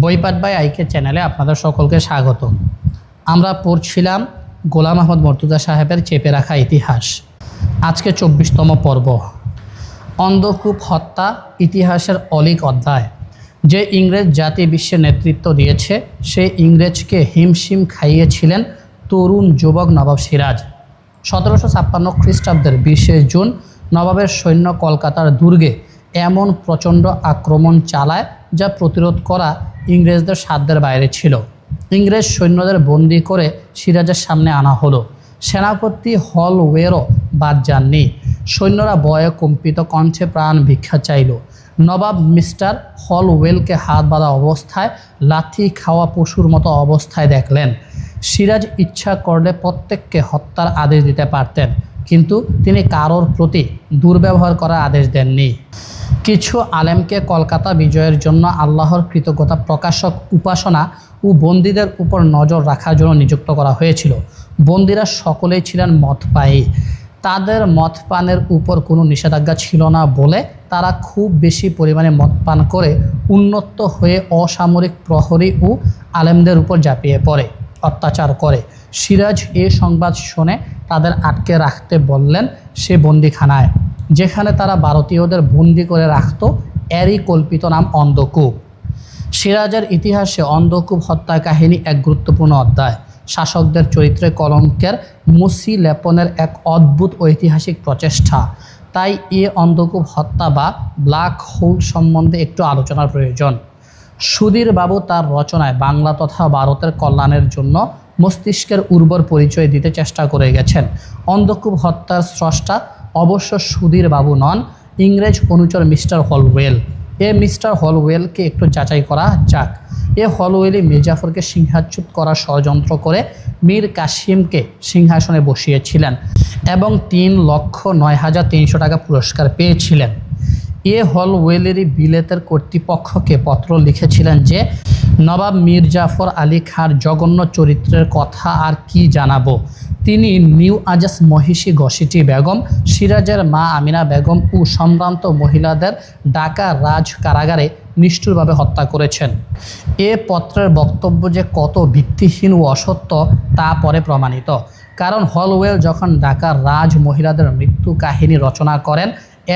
বইপাঠ by আইকে চ্যানেলে আপনাদের সকলকে স্বাগত। আমরা পড়ছিলাম গোলাম আহমদ মর্তুজা সাহেবের চেপে রাখা ইতিহাস। আজকে ২৪তম পর্ব, অন্ধকূপ হত্যা ইতিহাসের অলিক অধ্যায়। যে ইংরেজ জাতি বিশ্বের নেতৃত্ব দিয়েছে, সেই ইংরেজকে হিমশিম খাইয়েছিলেন তরুণ যুবক নবাব সিরাজ। ১৭৫৬ খ্রিস্টাব্দের ২০শে জুন নবাবের সৈন্য কলকাতার দুর্গে এমন প্রচণ্ড আক্রমণ চালায় যা প্রতিরোধ করা ইংরেজদের সাধ্যের বাইরে ছিল। ইংরেজ সৈন্যদের বন্দি করে সিরাজের সামনে আনা হলো। সেনাপতি হলওয়েরও বাদ যাননি। সৈন্যরা ভয়ে কম্পিত কণ্ঠে প্রাণ ভিক্ষা চাইল। নবাব মিস্টার হলওয়েলকে হাত বাঁধা অবস্থায়, লাথি খাওয়া পশুর মতো অবস্থায় দেখলেন। সিরাজ ইচ্ছা করলে প্রত্যেককে হত্যার আদেশ দিতে পারতেন, কিন্তু তিনি কারোর প্রতি দুর্ব্যবহার করার আদেশ দেননি। কিছু আলেমকে কলকাতা বিজয়ের জন্য আল্লাহর কৃতজ্ঞতা প্রকাশক উপাসনা ও বন্দীদের উপর নজর রাখার জন্য নিযুক্ত করা হয়েছিল। বন্দীরা সকলেই ছিলেন মদপায়ী। তাদের মদ পানের উপর কোনো নিষেধাজ্ঞা ছিল না বলে তারা খুব বেশি পরিমাণে মদ পান করে উন্মত্ত হয়ে অসামরিক প্রহরী ও আলেমদের উপর ঝাঁপিয়ে পড়ে, অত্যাচার করে। সিরাজ এ সংবাদ শুনে তাদের আটকে রাখতে বললেন সে বন্দিখানায়, যেখানে তারা ভারতীয়দের বন্দি করে রাখত। এরই কল্পিত নাম অন্ধকূপ। সিরাজের ইতিহাসে অন্ধকূপ হত্যা কাহিনী এক গুরুত্বপূর্ণ অধ্যায়। শাসকদের চরিত্রে কলঙ্কের মুছি লেপনের এক অদ্ভুত ঐতিহাসিক প্রচেষ্টা। তাই এ অন্ধকূপ হত্যা বা ব্ল্যাক হোল সম্বন্ধে একটু আলোচনার প্রয়োজন। সুধীর বাবু তার রচনায় বাংলা তথা ভারতের কল্যাণের জন্য মস্তিষ্কের উর্বর পরিচয় দিতে চেষ্টা করে গেছেন। অন্ধকূপ হত্যার স্রষ্টা অবশ্য সুধীর বাবু নন, ইংরেজ অনুচর মিস্টার হলওয়েল। মিস্টার হলওয়েলকে একটু যাচাই করা যাক। হলওয়েলই মির্জাফরকে সিংহাচ্যুত করার ষড়যন্ত্র করে মীর কাসিমকে সিংহাসনে বসিয়েছিলেন এবং ৩,০৯,৩০০ টাকা পুরস্কার পেয়েছিলেন। হলওয়েলেরই বিলেতের কর্তৃপক্ষকে পত্র লিখেছিলেন যে, নবাব মির্জাফর আলী খাঁর জঘন্য চরিত্রের কথা আর কি জানাবো। তিনি নিউ আজাস মহিষী ঘসিটি বেগম, সিরাজের মা আমিনা বেগম ও সম্ভ্রান্ত মহিলাদের ঢাকা রাজ কারাগারে নিষ্ঠুরভাবে হত্যা করেছেন। পত্রের বক্তব্য যে কত ভিত্তিহীন ও অসত্য তা পরে প্রমাণিত। কারণ হলওয়েল যখন ঢাকার রাজ মহিলাদের মৃত্যু কাহিনী রচনা করেন,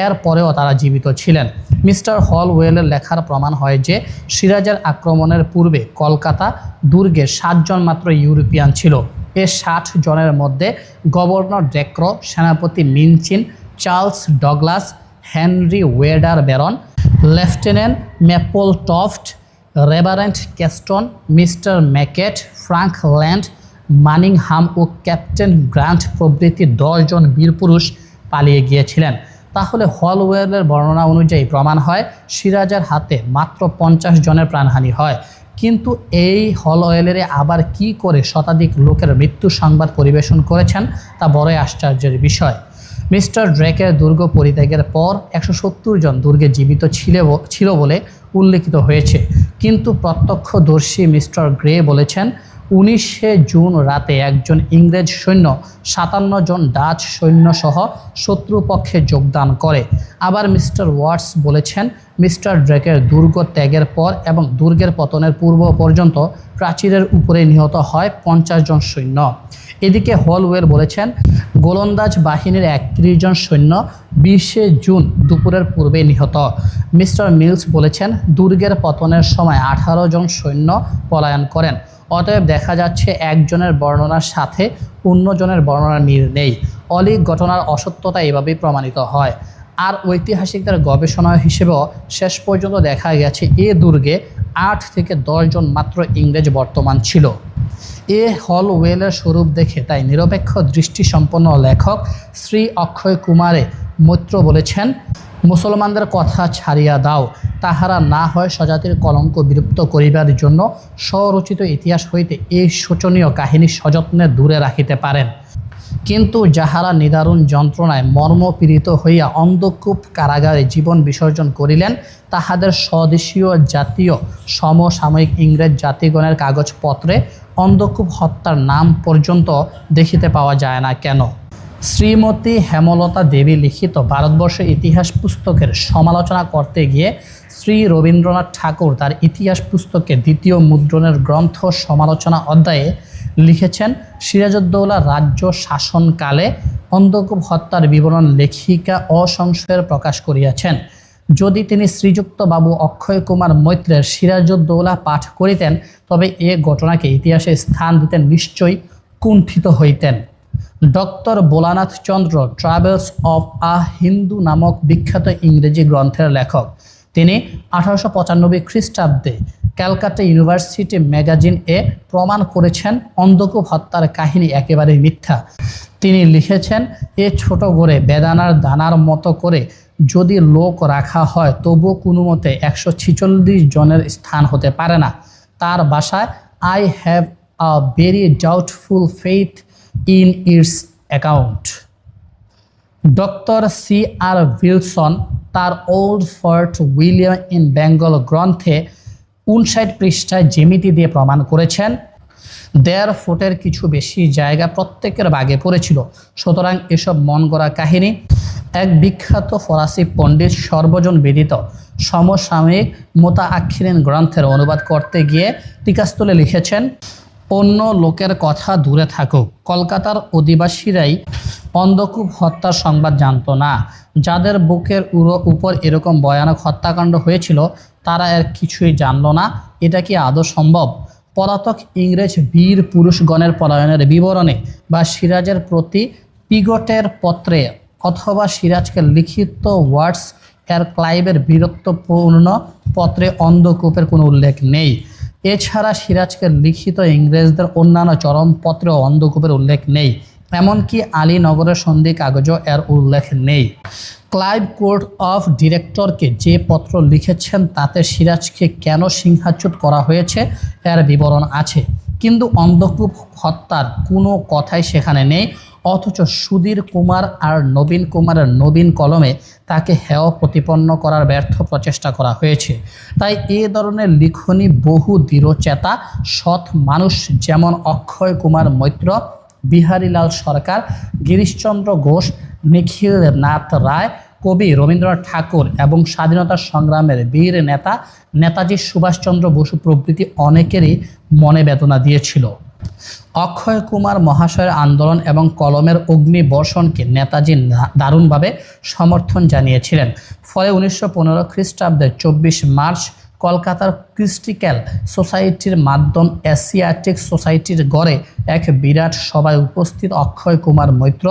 এর পরেও তারা জীবিত ছিলেন। মিস্টার হলওয়েলের লেখার প্রমাণ হয় যে সিরাজের আক্রমণের পূর্বে কলকাতা দুর্গে ৭ জন মাত্র ইউরোপিয়ান ছিল। ৬০ জনের মধ্যে গভর্নর ডেক্রো, সেনাপতি মিনচিন, চার্লস ডগলাস, হেনরি ওয়েডার ব্যারন, লেফটেন্যান্ট ম্যাপলটফট, রেভারেন্ট ক্যাস্টন, mister Mackett, Frankland, Manningham ও ক্যাপ্টেন গ্রান্ট প্রভৃতি ১০ জন বীরপুরুষ পালিয়ে গিয়েছিলেন। তাহলে হলওয়েলের বর্ণনা অনুযায়ী প্রমাণ হয় সিরাজের হাতে মাত্র ৫০ জনের প্রাণহানি হয়। কিন্তু এই হলওয়েলের আবার কি করে শতাধিক লোকের মৃত্যু সংবাদ পরিবেশন করেছেন তা বড়ই আশ্চর্যের বিষয়। মিস্টার ড্রেকের দুর্গ পরিত্যাগের পর ১৭০ জন দুর্গে জীবিত ছিল বলে উল্লেখিত হয়েছে, কিন্তু প্রত্যক্ষদর্শী মিস্টার গ্রে বলেছেন ১৯শে জুন রাতে একজন ইংরেজ সৈন্য ৫৭ জন ডাচ সৈন্যসহ শত্রুপক্ষে যোগদান করে। আবার মিস্টার ওয়াটস বলেছেন মিস্টার ড্রেকের দুর্গ ত্যাগের পর এবং দুর্গের পতনের পূর্ব পর্যন্ত প্রাচীরের উপরে নিহত হয় ৫০ জন সৈন্য। এদিকে হলওয়েল বলেছেন গোলন্দাজ বাহিনীর ৩১ জন সৈন্য ২০শে জুন দুপুরের পূর্বে নিহত। মিস্টার মিলস বলেছেন দুর্গের পতনের সময় ১৮ জন সৈন্য পলায়ন করেন। অতএব দেখা যাচ্ছে একজনের বর্ণনার সাথে অন্যজনের বর্ণনার মিল নেই। অলিক ঘটনার অসত্যতা এভাবেই প্রমাণিত হয়। আর ঐতিহাসিকদের গবেষণা হিসেবেও শেষ পর্যন্ত দেখা গেছে দুর্গে ৮ থেকে ১০ জন মাত্র ইংরেজ বর্তমান ছিল। হলওয়েলের স্বরূপ দেখে তাই নিরপেক্ষ দৃষ্টিসম্পন্ন লেখক শ্রী অক্ষয় কুমারে মৈত্র বলেছেন, মুসলমানদের কথা ছাড়িয়া দাও, তাহারা না হয় স্বজাতির কলঙ্ক বিলুপ্ত করিবার জন্য স্বরচিত ইতিহাস হইতে এই শোচনীয় কাহিনী সযত্নে দূরে রাখিতে পারেন। কিন্তু যাহারা নিদারুণ যন্ত্রণায় মর্মপীড়িত হইয়া অন্ধকূপ কারাগারে জীবন বিসর্জন করিলেন, তাহাদের স্বদেশীয় জাতীয় সমসাময়িক ইংরেজ জাতিগণের কাগজপত্রে অন্ধকূপ হত্যার নাম পর্যন্ত দেখিতে পাওয়া যায় না কেন? শ্রীমতী হেমলতা দেবী লিখিত ভারতবর্ষের ইতিহাস পুস্তকের সমালোচনা করতে গিয়ে শ্রী রবীন্দ্রনাথ ঠাকুর তার ইতিহাস পুস্তকের দ্বিতীয় মুদ্রণের গ্রন্থ সমালোচনা অধ্যায়ে লিখেছেন, সিরাজউদ্দৌলা রাজ্য শাসনকালে অন্ধকূপ হত্যার বিবরণ লেখিকা অসংশয়ের প্রকাশ করিয়াছেন। যদি তিনি শ্রীযুক্ত বাবু অক্ষয় কুমার মৈত্রের সিরাজউদ্দৌলা পাঠ করিতেন, তবে এ ঘটনাকে ইতিহাসে স্থান দিতেন নিশ্চয়ই কুণ্ঠিত হইতেন। Doctor Bholanath Chandra travels of a Hindu নামক বিখ্যাত ইংরেজি গ্রন্থের লেখক। তিনি 1895 খ্রিস্টাব্দে ক্যালকাটা ইউনিভার্সিটি ম্যাগাজিন এ প্রমাণ করেছেন অন্ধকূপ হত্যার কাহিনী একেবারে মিথ্যা। তিনি লিখেছেন, এ ছোট গড়ে বেদানার দানার মতো করে যদি লোক রাখা হয় তবুও কোনো মতে 146 জনের স্থান হতে পারে না। তার ভাষায়, I have a very doubtful faith in its account. Doctor C.R. Wilson তার old Fort William in Bengal গ্রন্থে 59 পৃষ্ঠায় জ্যামিতি দিয়ে প্রমাণ করেছেন, 1.5 ফুটের কিছু বেশি জায়গা প্রত্যেকের ভাগে পড়েছিল। সুতরাং এসব মন গড়া কাহিনী। এক বিখ্যাত ফরাসি পণ্ডিত সর্বজন বিদিত সমসাময়িক মুতাআখিরিন গ্রন্থের অনুবাদ করতে গিয়ে টিকাস্থলে লিখেছেন, অন্য লোকের কথা দূরে থাকুক, কলকাতার অধিবাসীরাই অন্ধকূপ হত্যার সংবাদ জানত না। যাদের বুকের উপর এরকম ভয়ানক হত্যাকাণ্ড হয়েছিল তারা এর কিছুই জানল না। এটা কি আদৌ সম্ভব? পলাতক ইংরেজ বীর পুরুষগণের পলায়নের বিবরণে বা সিরাজের প্রতি পিগটের পত্রে অথবা সিরাজকে লিখিত ওয়ার্ডস এর ক্লাইভের বীরত্বপূর্ণ পত্রে অন্ধকূপের কোনো উল্লেখ নেই। এছাড়া সিরাজকে লিখিত ইংরেজদের অন্যান্য চরমপত্রেও অন্ধকূপের উল্লেখ নেই। এমনকি আলীনগরের সন্ধি কাগজও এর উল্লেখ নেই। ক্লাইভ কোর্ট অফ ডিরেক্টরকে যে পত্র লিখেছেন তাতে সিরাজকে কেন সিংহাচ্যুত করা হয়েছে এর বিবরণ আছে, কিন্তু অন্ধকূপ হত্যার কোনো কথাই সেখানে নেই। অথচ সুধীর কুমার আর নবীন কুমারের নবীন কলমে তাকে হেয় প্রতিপন্ন করার ব্যর্থ প্রচেষ্টা করা হয়েছে। তাই এ ধরনের লিখনী বহু দৃঢ়চেতা সৎ মানুষ যেমন অক্ষয় কুমার মৈত্র, বিহারীলাল সরকার, গিরিশচন্দ্র ঘোষ, নিখিলনাথ রায়, কবি রবীন্দ্রনাথ ঠাকুর এবং স্বাধীনতা সংগ্রামের বীর নেতা নেতাজি সুভাষচন্দ্র বসু প্রভৃতি অনেকেরই মনে বেদনা দিয়েছিল। অক্ষয় কুমার মহাশয়ের আন্দোলন এবং কলমের অগ্নিবর্ষণকে নেতাজি দারুণভাবে সমর্থন জানিয়েছিলেন। ফলে 1915 খ্রিস্টাব্দের 24 মার্চ কলকাতার ক্রিস্টিক্যাল সোসাইটির মাধ্যম এশিয়াটিক সোসাইটির গড়ে এক বিরাট সভায় উপস্থিত Akshay Kumar Maitra,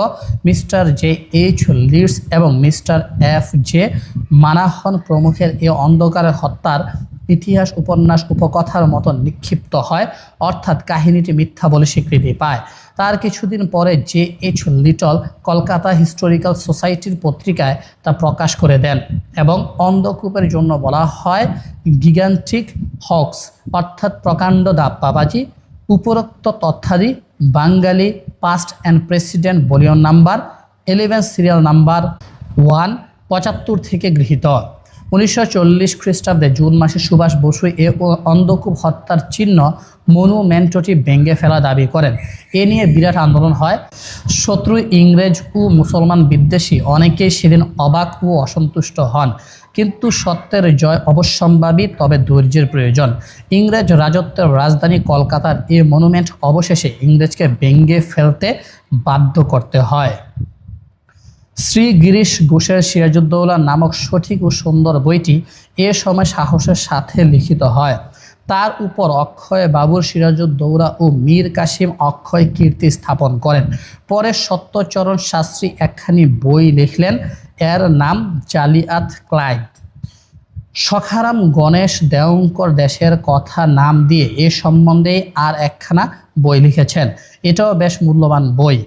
mister J.H. Leeds এবং মিস্টার F.J. মানাহন প্রমুখের এ অন্ধকারের হত্যার ইতিহাস উপন্যাস উপকথার মতো নিক্ষিপ্ত হয়, অর্থাৎ কাহিনীটি মিথ্যা বলে স্বীকৃতি পায়। তার কিছুদিন পরে J.H. লিটল কলকাতা হিস্টোরিক্যাল সোসাইটির পত্রিকায় তা প্রকাশ করে দেন এবং অন্ধকূপের জন্য বলা হয় গিগান্টিক হক্স, অর্থাৎ প্রকাণ্ড দাপ্পাবাজি। উপরোক্ত তথ্যাদি বাঙালি past and present volume number 11 serial number 175 থেকে গৃহীত। 1940 খ্রিস্টাব্দে জুন মাসে সুভাষ বসু এ অন্ধকূপ হত্যার চিহ্ন মনুমেন্টটি ভেঙে ফেলা দাবি করেন। এ নিয়ে বিরাট আন্দোলন হয়। শত্রু ইংরেজ ও মুসলমান বিদ্বেষী অনেকেই সেদিন অবাক ও অসন্তুষ্ট হন, কিন্তু সত্যের জয় অবশ্যম্ভাবী, তবে ধৈর্যের প্রয়োজন। ইংরেজ রাজত্বের রাজধানী কলকাতার এ মনুমেন্ট অবশেষে ইংরেজকে ভেঙে ফেলতে বাধ্য করতে হয়। শ্রী গিরিশ ঘোষের সিরাজউদ্দৌলা নামক সঠিক ও সুন্দর বইটি এ সময় সাহসের সাথে লিখিত হয়। তার উপর অক্ষয় বাবুর সিরাজউদ্দৌলা ও মীর কাসিম অক্ষয় কীর্তি স্থাপন করেন। পরে সত্যচরণ শাস্ত্রী একখানি বই লিখলেন, এর নাম জালিয়াত ক্লাইভ। সখারাম গণেশ দেওঙ্কর দেশের কথা নাম দিয়ে এ সম্বন্ধে আর একখানা বই লিখেছেন। এটাও বেশ মূল্যবান বই।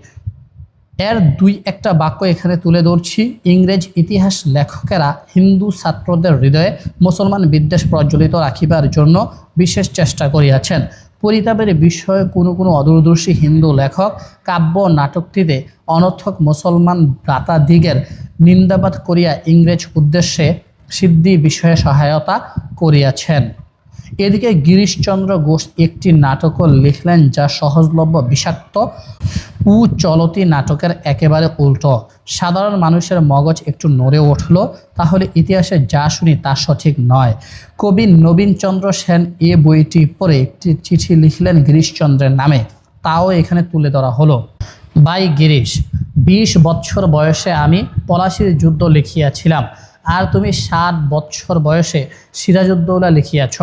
এর 2-1টা বাক্য এখানে তুলে ধরছি। ইংরেজ ইতিহাস লেখকেরা হিন্দু ছাত্রদের হৃদয়ে মুসলমান বিদ্বেষ প্রজ্বলিত রাখিবার জন্য বিশেষ চেষ্টা করিয়াছেন। পরিতাপের বিষয়ে কোনো কোনো অদূরদর্শী হিন্দু লেখক কাব্য নাটকটিতে অনর্থক মুসলমান ভ্রাতাদিগের নিন্দাবাদ করিয়া ইংরেজ উদ্দেশ্যে সিদ্ধি বিষয়ে সহায়তা করিয়াছেন। এদিকে গিরিশচন্দ্র ঘোষ একটি নাটকও লিখলেন যা সহজলভ্য, বিষাক্ত ও চলতি নাটকের একেবারে উল্টো। সাধারণ মানুষের মগজ একটু নড়ে উঠল, তাহলে ইতিহাসে যা শুনি তা সঠিক নয়। কবি নবীনচন্দ্র সেন এ বইটি পড়ে একটি চিঠি লিখলেন গিরিশচন্দ্রের নামে, তাও এখানে তুলে ধরা হলো। বাই গিরিশ, 20 বৎসর বয়সে আমি পলাশীর যুদ্ধ লিখিয়াছিলাম, আর তুমি 7 বৎসর বয়সে সিরাজউদ্দৌলা লিখিয়াছ।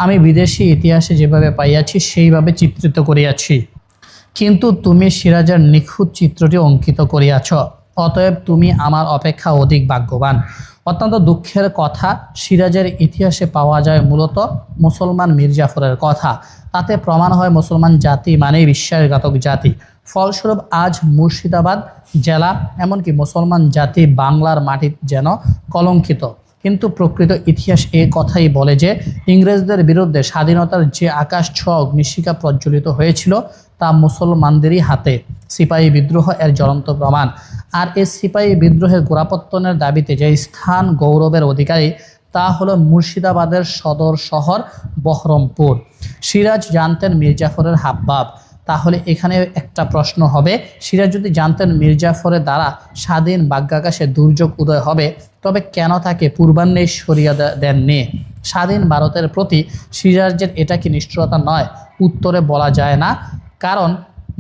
আমি বিদেশি ইতিহাসে যেভাবে পাইয়াছি সেইভাবে চিত্রিত করিয়াছি, কিন্তু তুমি সিরাজের নিখুঁত চিত্রটি অঙ্কিত করিয়াছ। অতএব তুমি আমার অপেক্ষা অধিক ভাগ্যবান। অত্যন্ত দুঃখের কথা, সিরাজের ইতিহাসে পাওয়া যায় মূলত মুসলমান মির্জাফরের কথা। তাতে প্রমাণ হয় মুসলমান জাতি মানেই বিশ্বাসঘাতক জাতি। ফলস্বরূপ আজ মুর্শিদাবাদ জেলা, এমনকি মুসলমান জাতি বাংলার মাটি যেন কলঙ্কিত। কিন্তু প্রকৃত ইতিহাস এ কথাই বলে যে ইংরেজদের বিরুদ্ধে স্বাধীনতার যে আকাশ ছোঁয়া অগ্নিশিখা প্রজ্বলিত হয়েছিল তা মুসলমানদেরই হাতে। সিপাহী বিদ্রোহ এর জ্বলন্ত প্রমাণ। আর এই সিপাহী বিদ্রোহের গোড়াপত্তনের দাবিতে যে স্থান গৌরবের অধিকারী তা হলো মুর্শিদাবাদের সদর শহর বহরমপুর। সিরাজ জানতেন মির্জাফরের হাবভাব। তাহলে এখানে একটা প্রশ্ন হবে, সিরাজ যদি জানতেন মির্জাফরের দ্বারা স্বাধীন ভাগ্যাকাশে দুর্যোগ উদয় হবে, তবে কেন তাকে পূর্বাহ্নে সরিয়ে দেননি? স্বাধীন ভারতের প্রতি সিরাজের এটা কি নিষ্ঠুরতা নয়? উত্তরে বলা যায় না, কারণ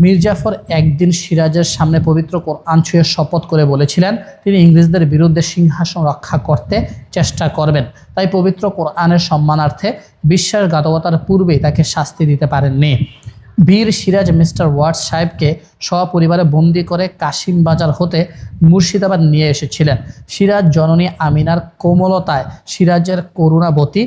মির্জাফর একদিন সিরাজের সামনে পবিত্র কোরআন ছুঁয়ে শপথ করে বলেছিলেন তিনি ইংরেজদের বিরুদ্ধে সিংহাসন রক্ষা করতে চেষ্টা করবেন। তাই পবিত্র কোরআনের সম্মানার্থে বিশ্বাসঘাতকতার পূর্বেই তাকে শাস্তি দিতে পারেননি। বীর সিরাজ মিস্টার ওয়াটস সাহেবকে সপরিবারে বন্দি করে কাশিম বাজার হতে মুর্শিদাবাদ নিয়ে এসেছিলেন। সিরাজ জননী আমিনার কোমলতায় সিরাজের করুণাবতী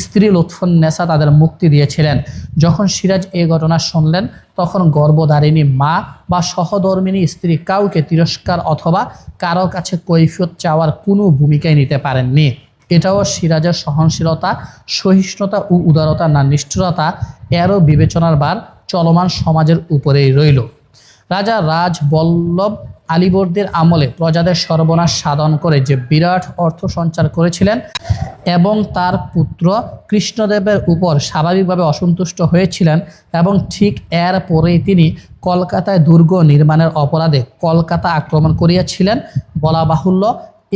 স্ত্রী লুৎফুন্নেসা তাদের মুক্তি দিয়েছিলেন। যখন সিরাজ এই ঘটনা শুনলেন, তখন গর্ভধারিণী মা বা সহধর্মিণী স্ত্রী কাউকে তিরস্কার অথবা কারো কাছে কৈফিয়ত চাওয়ার কোনো ভূমিকাই নিতে পারেননি। এটাও সিরাজের সহনশীলতা, সহিষ্ণুতা ও উদারতা না নিষ্ঠুরতা, এরও বিবেচনার ভার চলমান সমাজের উপরেই রইল। রাজা রাজবল্লভ আলীবর্দীর আমলে প্রজাদের সর্বনাশ সাধন করে যে বিরাট অর্থ সঞ্চার করেছিলেন এবং তার পুত্র কৃষ্ণদেবের উপর স্বাভাবিকভাবে অসন্তুষ্ট হয়েছিলেন, এবং ঠিক এর পরেই তিনি কলকাতায় দুর্গ নির্মাণের অপরাধে কলকাতা আক্রমণ করিয়াছিলেন। বলা বাহুল্য,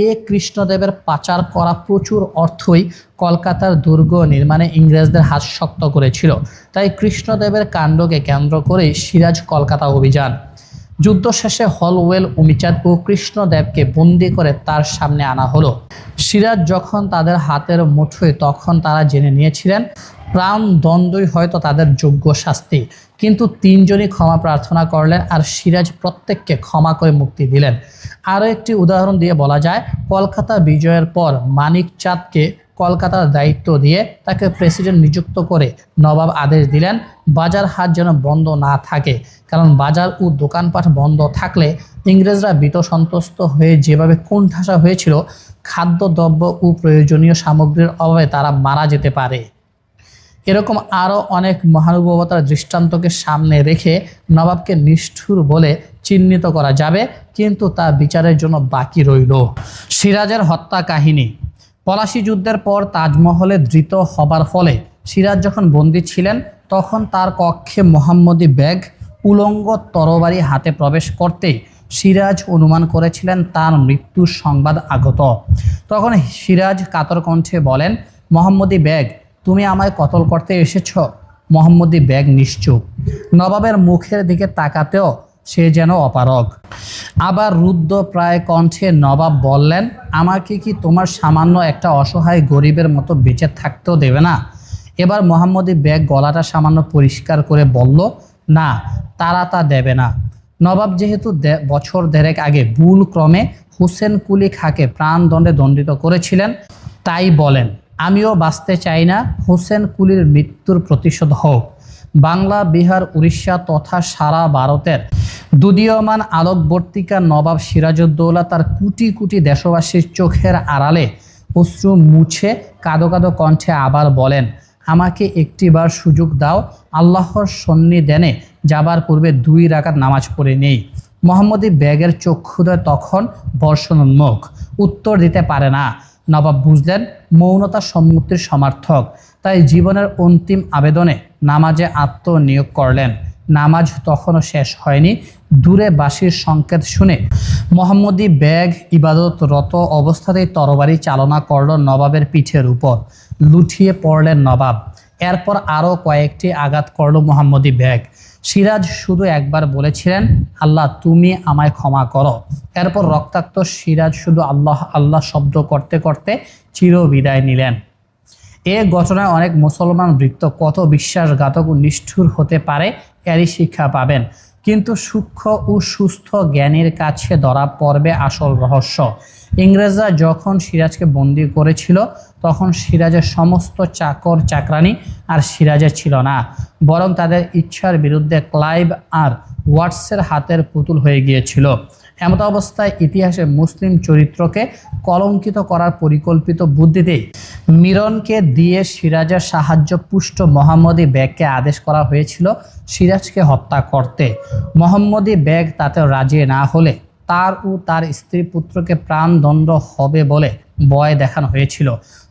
এ কৃষ্ণদেবের পাচার করা প্রচুর অর্থই কলকাতার দুর্গ নির্মাণে ইংরেজদের হাত শক্ত করেছিল। তাই কৃষ্ণদেবের কাণ্ডকে কেন্দ্র করেই সিরাজ কলকাতা অভিযান। যুদ্ধ শেষে হলওয়েল, উমিচাঁদ ও কৃষ্ণদেবকে বন্দি করে তার সামনে আনা হলো। সিরাজ যখন তাদের হাতের মুঠোয়, তখন তারা জেনে নিয়েছিলেন প্রাণদণ্ডই হয়তো তাদের যোগ্য শাস্তি। কিন্তু তিনজনই ক্ষমা প্রার্থনা করলেন, আর সিরাজ প্রত্যেককে ক্ষমা করে মুক্তি দিলেন। আরও একটি উদাহরণ দিয়ে বলা যায়, কলকাতা বিজয়ের পর মানিক চাঁদকে কলকাতার দায়িত্ব দিয়ে তাকে প্রেসিডেন্ট নিযুক্ত করে নবাব আদেশ দিলেন বাজার হাট যেন বন্ধ না থাকে, কারণ বাজার ও দোকানপাট বন্ধ থাকলে ইংরেজরা ভীত সন্ত্রস্ত হয়ে যেভাবে কোণঠাসা হয়েছিল, খাদ্যদ্রব্য ও প্রয়োজনীয় সামগ্রীর অভাবে তারা মারা যেতে পারে। এরকম আরও অনেক মহানুভবতার দৃষ্টান্তকে সামনে রেখে নবাবকে নিষ্ঠুর বলে চিহ্নিত করা যাবে, কিন্তু তা বিচারের জন্য বাকি রইল। সিরাজের হত্যা কাহিনী। পলাশী যুদ্ধের পর তাজমহলে ধৃত হবার ফলে সিরাজ যখন বন্দী ছিলেন, তখন তার কক্ষে মোহাম্মদী ব্যাগ উলঙ্গ তরবারি হাতে প্রবেশ করতেই সিরাজ অনুমান করেছিলেন তার মৃত্যুর সংবাদ আগত। তখন সিরাজ কাতর কণ্ঠে বলেন, মোহাম্মদী ব্যাগ, তুমি আমায় কতল করতে এসেছ? মোহাম্মদী ব্যাগ নিশ্চুপ। নবাবের মুখের দিকে তাকাতেও সে যেন অপারগ। আবার রুদ্ধ প্রায় কণ্ঠে নবাব বললেন, আমাকে কি তোমার সামান্য একটা অসহায় গরিবের মতো বেঁচে থাকতেও দেবে না? এবার মোহাম্মদী ব্যাগ গলাটা সামান্য পরিষ্কার করে বলল, না, তারা তা দেবে না। নবাব যেহেতু বছর দেড়েক আগে ভুল ক্রমে হোসেন কুলি খাঁকে প্রাণদণ্ডে দণ্ডিত করেছিলেন, তাই বলেন, আমিও বাঁচতে চাই না, হোসেন কুলির মৃত্যুর প্রতিশোধ হোক। বাংলা, বিহার, উড়িষ্যা তথা সারা ভারতের দুদীয়মান আলোকবর্তিকা নবাব সিরাজউদ্দৌলা তার কোটি কোটি দেশবাসীর চোখের আড়ালে অশ্রু মুছে কাঁদো কাঁদো কণ্ঠে আবার বলেন, আমাকে একটিবার সুযোগ দাও, আল্লাহর সন্নিধানে যাবার পূর্বে 2 রাকাত নামাজ পড়ে নেই। মোহাম্মদী ব্যাগের চক্ষুদয় তখন বর্ষণোন্মুখ, উত্তর দিতে পারে না। নবাব বুঝলেন মৌনতা সম্মতির সমার্থক, তাই তাই জীবনের অন্তিম আবেদনে নামাজে আত্মনিয়োগ করলেন। নামাজ তখনও শেষ হয়নি, দূরে বাঁশির সংকেত শুনে মোহাম্মদী বেগ ইবাদতরত অবস্থাতেই তরবারি চালনা করল নবাবের পিঠের উপর। লুটিয়ে পড়লেন নবাব। এরপর আরও কয়েকটি আঘাত করল মোহাম্মদী বেগ। সিরাজ শুধু একবার বলেছিলেন, আল্লাহ তুমি আমায় ক্ষমা করো। এরপর রক্তাক্ত সিরাজ শুধু আল্লাহ আল্লাহ শব্দ করতে করতে চিরবিদায় নিলেন। এ ঘটনায় অনেক মুসলমান ভৃত্য কত বিশ্বাসঘাতক ও নিষ্ঠুর হতে পারে এরই শিক্ষা পাবেন। কিন্তু সূক্ষ্ম ও সুস্থ জ্ঞানীর কাছে ধরা পড়বে আসল রহস্য। ইংরেজরা যখন সিরাজকে বন্দী করেছিল তখন সিরাজের সমস্ত চাকর চাকরানি আর সিরাজের ছিল না, বরং তাদের ইচ্ছার বিরুদ্ধে ক্লাইভ আর ওয়াটসের হাতের পুতুল হয়ে গিয়েছিল। এমত অবস্থায় ইতিহাসে মুসলিম চরিত্রকে কলঙ্কিত করার পরিকল্পিত বুদ্ধিতেই মিরনকে দিয়ে সিরাজের সাহায্য পুষ্ট মোহাম্মদী বেগকে আদেশ করা হয়েছিল সিরাজকে হত্যা করতে। মোহাম্মদী বেগ তাতে রাজি না হলে তার ও তার স্ত্রী পুত্রকে প্রাণদণ্ড হবে বলে ভয় দেখানো হয়েছিল।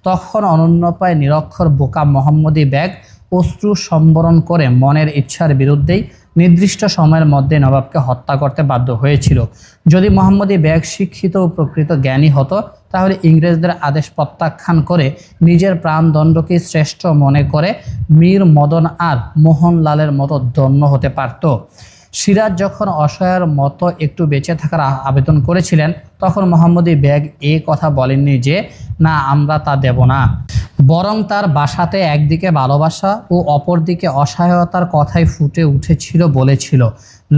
তখন অনন্যপায় নিরক্ষর বোকা মোহাম্মদী বেগ অশ্রু সম্বরণ করে মনের ইচ্ছার বিরুদ্ধেই নির্দিষ্ট সময়ের মধ্যে নবাবকে হত্যা করতে বাধ্য হয়েছিল। যদি মোহাম্মদী বেগ শিক্ষিত ও প্রকৃত জ্ঞানী হতো তাহলে ইংরেজদের আদেশ প্রত্যাখ্যান করে নিজের প্রাণদণ্ডকে শ্রেষ্ঠ মনে করে মীর মদন আর মোহনলালের মতো ধন্য হতে পারত। সিরাজ যখন অসহায়ের মতো একটু বেঁচে থাকার আবেদন করেছিলেন তখন মোহাম্মদী বেগ এ কথা বলেননি যে না আমরা তা দেব না, বরং তার বাসাতে একদিকে ভালোবাসা ও অপরদিকে অসহায়তার কথাই ফুটে উঠেছিল। বলেছিল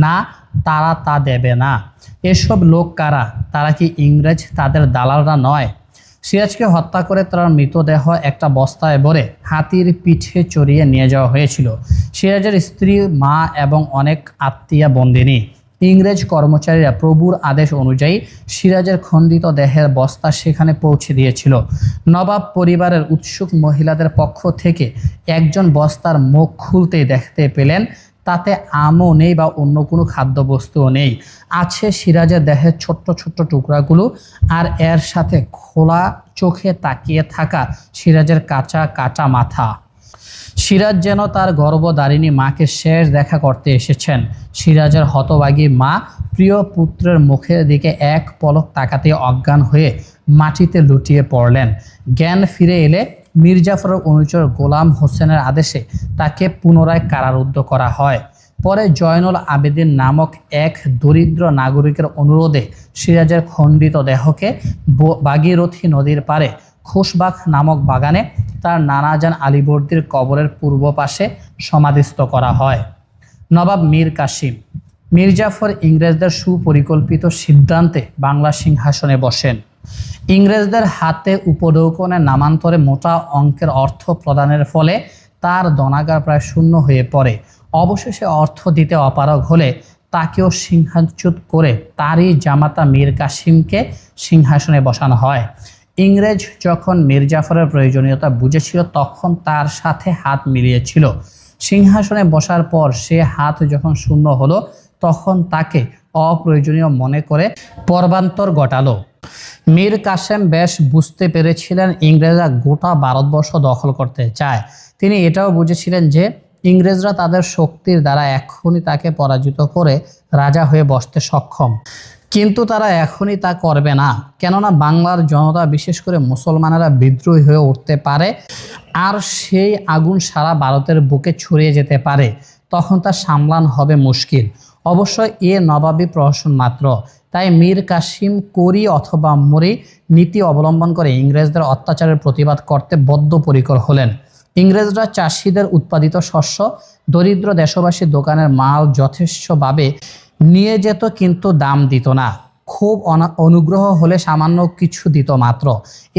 না তারা তা দেবে না। এসব লোক কারা? তারা কি ইংরেজ? তাদের দালালরা নয়? সিরাজকে হত্যা করে তার মৃতদেহ একটা বস্তায় ভরে হাতির পিঠে চড়িয়ে নিয়ে যাওয়া হয়েছিল। সিরাজের স্ত্রী, মা এবং অনেক আত্মীয়া বন্দিনী। ইংরেজ কর্মচারীরা প্রভুর আদেশ অনুযায়ী সিরাজের খণ্ডিত দেহের বস্তা সেখানে পৌঁছে দিয়েছিল। নবাব পরিবারের উৎসুক মহিলাদের পক্ষ থেকে একজন বস্তার মুখ খুলতেই দেখতে পেলেন তাতে আমও নেই বা অন্য কোনো খাদ্যবস্তুও নেই। আছে সিরাজের দেহের ছোট্ট ছোট্ট টুকরাগুলো আর এর সাথে খোলা চোখে তাকিয়ে থাকা সিরাজের কাঁচা কাটা মাথা। সিরাজ যেন তার গর্ভধারিণী মাকে শেষ দেখা করতে এসেছেন। সিরাজের হতভাগী মা প্রিয় পুত্রের মুখের দিকে এক পলক তাকাতে অজ্ঞান হয়ে মাটিতে লুটিয়ে পড়লেন। জ্ঞান ফিরে এলে মির্জাফরের অনুচর গোলাম হোসেনের আদেশে তাকে পুনরায় কারারুদ্ধ করা হয়। পরে জয়নুল আবেদিন নামক এক দরিদ্র নাগরিকের অনুরোধে সিরাজের খণ্ডিত দেহকে ভাগীরথী নদীর পারে খোশবাগ নামক বাগানে তার নানাজান আলীবর্দীর কবরের পূর্ব পাশে সমাধিস্থ করা হয়। নবাব মীর কাসিম মির্জাফর ইংরেজদের সুপরিকল্পিত সিদ্ধান্তে বাংলা সিংহাসনে বসেন। ইংরেজদের হাতে উপঢৌকনে নামান্তরে মোটা অঙ্কের অর্থ প্রদানের ফলে তার ধনাগার প্রায় শূন্য হয়ে পড়ে। অবশেষে অর্থ দিতে অপারগ হলে তাকেও সিংহাচ্যুত করে তারই জামাতা মীর কাসিমকে সিংহাসনে বসানো হয়। ইংরেজ যখন মির্জাফরের প্রয়োজনীয়তা বুঝেছিল তখন তার সাথে হাত মিলিয়েছিল। সিংহাসনে বসার পর সে হাত যখন শূন্য হলো তখন তাকে অপ্রয়োজনীয় মনে করে পর্বান্তর ঘটালো। মীর কাসেম বেশ বুঝতে পেরেছিলেন ইংরেজরা গোটা ভারতবর্ষ দখল করতে চায়। তিনি এটাও বুঝেছিলেন যে ইংরেজরা তাদের শক্তির দ্বারা এখনই তাকে পরাজিত করে রাজা হয়ে বসতে সক্ষম, কিন্তু তারা এখনই তা করবে না। কেননা বাংলার জনতা বিশেষ করে মুসলমানেরা বিদ্রোহী হয়ে উঠতে পারে আর সেই আগুন সারা ভারতের বুকে ছড়িয়ে যেতে পারে, তখন তা সামলান হবে মুশকিল। অবশ্য এ নবাবী প্রহসন মাত্র। তাই মীর কাসিম করি অথবা মরি নীতি অবলম্বন করে ইংরেজদের অত্যাচারের প্রতিবাদ করতে বদ্ধপরিকর হলেন। ইংরেজরা চাষিদের উৎপাদিত শস্য দরিদ্র দেশবাসীর দোকানের মাল যথেষ্টভাবে নিয়ে যেত, কিন্তু দাম দিত না। খুব অনুগ্রহ হলে সামান্য কিছু দিত মাত্র।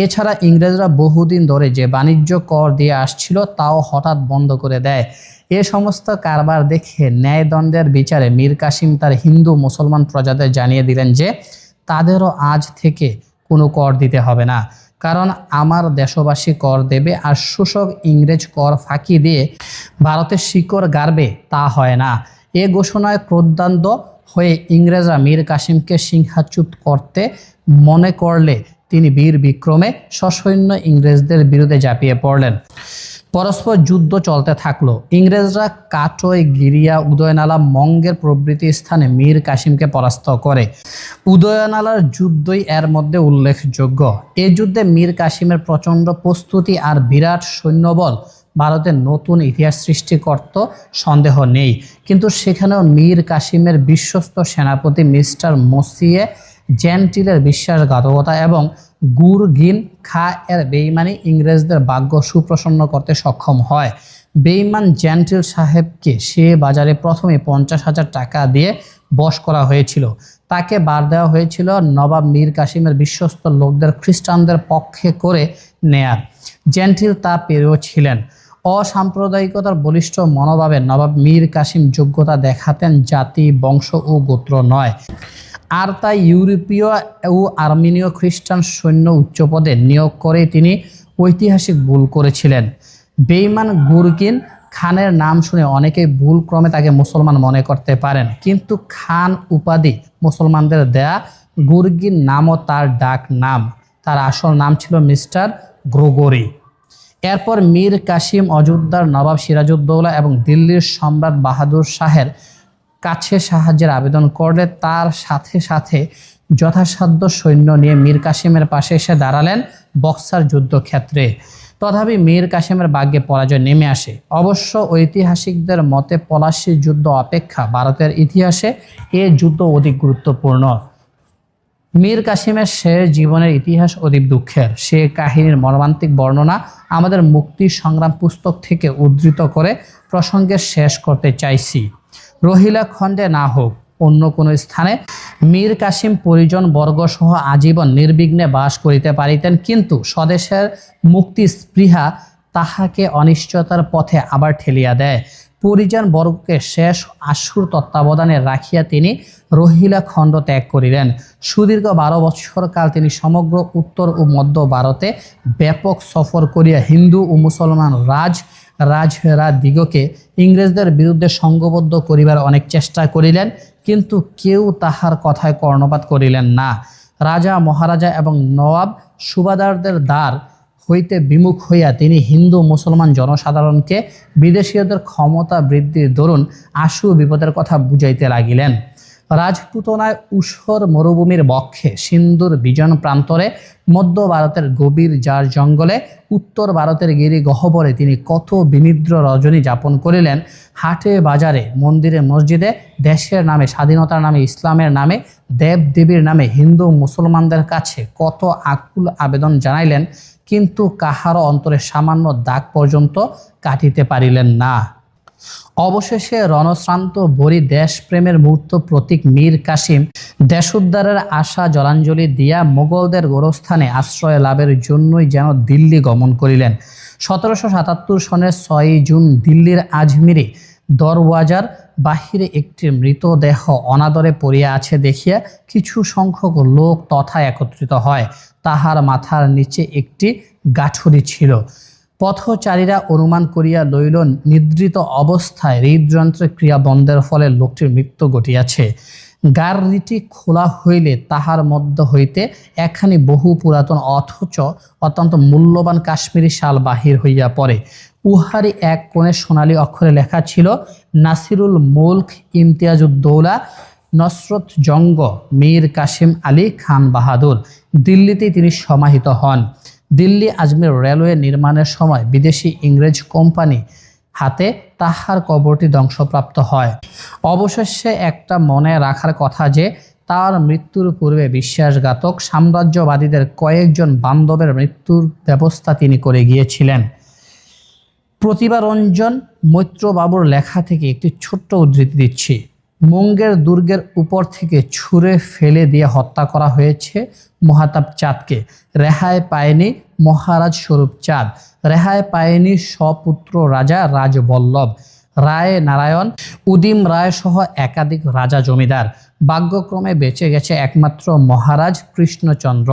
এছাড়া ইংরেজরা বহুদিন ধরে যে বাণিজ্য কর দিয়ে আসছিল তাও হঠাৎ বন্ধ করে দেয়। এ সমস্ত কারবার দেখে ন্যায়দণ্ডের বিচারে মীর কাসিম তার হিন্দু মুসলমান প্রজাদের জানিয়ে দিলেন যে তাদেরও আজ থেকে কোনো কর দিতে হবে না, কারণ আমার দেশবাসী কর দেবে আর শোষক ইংরেজ কর ফাঁকি দিয়ে ভারতের শিকড় গাড়বে তা হয় না। এ ঘোষণায় ক্রোধান্ଧ হয়ে ইংরেজরা মীর কাসিমকে সিংহাচ্যুত করতে মনে করলে তিনি বীর বিক্রমে সসৈন্য ইংরেজদের বিরুদ্ধে ঝাঁপিয়ে পড়লেন। পরস্পর যুদ্ধ চলতে থাকলো। ইংরেজরা কাটোয়, গিরিয়া, উদয়নালা, মঙ্গের প্রভৃতি স্থানে মীর কাসিমকে পরাস্ত করে। উদয়নালার যুদ্ধই এর মধ্যে উল্লেখযোগ্য। এই যুদ্ধে মীর কাসিমের প্রচণ্ড প্রস্তুতি আর বিরাট সৈন্যবল ভারতের নতুন ইতিহাস সৃষ্টি করত, সন্দেহ নেই। কিন্তু সেখানেও মীর কাসিমের বিশ্বস্ত সেনাপতি মিস্টার মসিয়ে জেন্টিলের বিশ্বাসঘাতকতা এবং গুরগিন খা এর বেইমানি ইংরেজদের ভাগ্য সুপ্রসন্ন করতে সক্ষম হয়। বেইমান জেন্টিল সাহেবকে সে বাজারে প্রথমে 50,000 টাকা দিয়ে বশ করা হয়েছিল। তাকে বার দেওয়া হয়েছিল নবাব মীর কাসিমের বিশ্বস্ত লোকদের খ্রিস্টানদের পক্ষে করে নেয়ার। জেন্টিল তা পেরেও ছিলেন। অসাম্প্রদায়িকতার বলিষ্ঠ মনোভাবে নবাব মীর কাসিম যোগ্যতা দেখাতেন জাতি, বংশ ও গোত্র নয়। আর তাই ইউরোপীয় ও আর্মেনীয় খ্রিস্টান সৈন্য উচ্চপদে নিয়োগ করে তিনি ঐতিহাসিক ভুল করেছিলেন। বেইমান গুরগিন খানের নাম শুনে অনেকেই ভুল ক্রমে তাকে মুসলমান মনে করতে পারেন, কিন্তু খান উপাধি মুসলমানদের দেয়া। গুরগিন নামও তার ডাক নাম। তার আসল নাম ছিল মিস্টার গ্রেগরি। এরপর মীর কাসিম অযোধ্যার নবাব সিরাজউদ্দৌলা এবং দিল্লির সম্রাট বাহাদুর শাহের কাছে সাহায্যের আবেদন করলে তার সাথে সাথে যথাসাধ্য সৈন্য নিয়ে মীর কাসিমের পাশে এসে দাঁড়ালেন বক্সার যুদ্ধক্ষেত্রে। তথাপি মীর কাসিমের ভাগ্যে পরাজয় নেমে আসে। অবশ্য ঐতিহাসিকদের মতে পলাশীর যুদ্ধ অপেক্ষা ভারতের ইতিহাসে এ যুদ্ধ অধিক গুরুত্বপূর্ণ। মীর কাসিমের শেষ জীবনের ইতিহাস অধিক দুঃখের। সে কাহিনীর মর্মান্তিক বর্ণনা আমাদের মুক্তি সংগ্রাম পুস্তক থেকে উদ্ধৃত করে প্রসঙ্গে শেষ করতে চাইছি। রহিলা খণ্ডে না হোক অন্য কোনো স্থানে মীর কাসিম পরিজন বর্গসহ আজীবন নির্বিঘ্নে বাস করিতে পারিতেন, কিন্তু স্বদেশের মুক্তি স্পৃহা তাহাকে অনিশ্চয়তার পথে আবার ঠেলিয়া দেয়। পরিজন বর্গকে শেষ আশুর তত্ত্বাবধানে রাখিয়া তিনি রহিলা খণ্ড ত্যাগ করিলেন। সুদীর্ঘ 12 বৎসর কাল তিনি সমগ্র উত্তর ও মধ্য ভারতে ব্যাপক সফর করিয়া হিন্দু ও মুসলমান রাজরা দিগকে ইংরেজদের বিরুদ্ধে সংঘবদ্ধ করিবার অনেক চেষ্টা করিলেন, কিন্তু কেউ তাহার কথায় কর্ণপাত করিলেন না। রাজা, মহারাজা এবং নওয়াব সুবাদারদের দ্বার হইতে বিমুখ হইয়া তিনি হিন্দু মুসলমান জনসাধারণকে বিদেশীয়দের ক্ষমতা বৃদ্ধির দরুন আশু বিপদের কথা বুঝাইতে লাগিলেন। রাজপুতনায় ঊষর মরুভূমির বক্ষে, সিন্ধুর বিজন প্রান্তরে, মধ্য ভারতের গভীর জার জঙ্গলে, উত্তর ভারতের গিরি গহ্বরে তিনি কত বিনিদ্র রজনী যাপন করিলেন। হাটে বাজারে, মন্দিরে মসজিদে, দেশের নামে, স্বাধীনতার নামে, ইসলামের নামে, দেব দেবীর নামে হিন্দু মুসলমানদের কাছে কত আকুল আবেদন জানাইলেন, কিন্তু কাহারও অন্তরে সামান্য দাগ পর্যন্ত কাটিতে পারিলেন না। অবশেষে রণশ্রান্ত বরি দেশপ্রেমের মূর্ত প্রতীক মীর কাসিম দেশোদ্ধারের আশা জলাঞ্জলি দিয়া মোগলদের গোরস্থানে আশ্রয় লাভের জন্যই যেন দিল্লি গমন করিলেন। 1777 সনের 6 জুন দিল্লির আজমিরে দরওয়াজার বাহিরে একটি মৃতদেহ অনাদরে পড়িয়া আছে দেখিয়া কিছু সংখ্যক লোক তথা একত্রিত হয়। তাহার মাথার নিচে একটি গাঠুরি ছিল। পথচারীরা অনুমান করিয়া লইল নিদ্রিত অবস্থায় হৃদযন্ত্রের ক্রিয়া বন্ধের ফলে লোকটির মৃত্যু ঘটিয়াছে। গাড়িটি খোলা হইলে তাহার মধ্য হইতে একখানি বহু পুরাতন অথচ অত্যন্ত মূল্যবান কাশ্মীরি শাল বাহির হইয়া পড়ে। উহারি এক কোণে সোনালী অক্ষরে লেখা ছিল, নাসিরুল মুলক ইমতিয়াজউদ্দৌলা নসরত জঙ্গ মীর কাসিম আলী খান বাহাদুর। দিল্লিতেই তিনি সমাহিত হন। দিল্লি আজমির রেলওয়ে নির্মাণের সময় বিদেশি ইংরেজ কোম্পানি হাতে তাহার কবরটি ধ্বংসপ্রাপ্ত হয়। অবশেষে একটা মনে রাখার কথা যে তার মৃত্যুর পূর্বে বিশ্বাসঘাতক সাম্রাজ্যবাদীদের কয়েকজন বান্ধবের মৃত্যুর ব্যবস্থা তিনি করে গিয়েছিলেন। প্রতিভারঞ্জন মৈত্রবাবুর লেখা থেকে একটি ছোট্ট উদ্ধৃতি দিচ্ছি। মুঙ্গের দুর্গের উপর থেকে ছুঁড়ে ফেলে দিয়ে হত্যা করা হয়েছে মহাতাব চাঁদকে। রেহাই পায়নি মহারাজ স্বরূপ চাঁদ, রেহাই পায়নি স্বপুত্র রাজা রাজবল্লভ, রায় নারায়ণ, উদিম রায় সহ একাধিক রাজা জমিদার। ভাগ্যক্রমে বেঁচে গেছে একমাত্র মহারাজ কৃষ্ণচন্দ্র।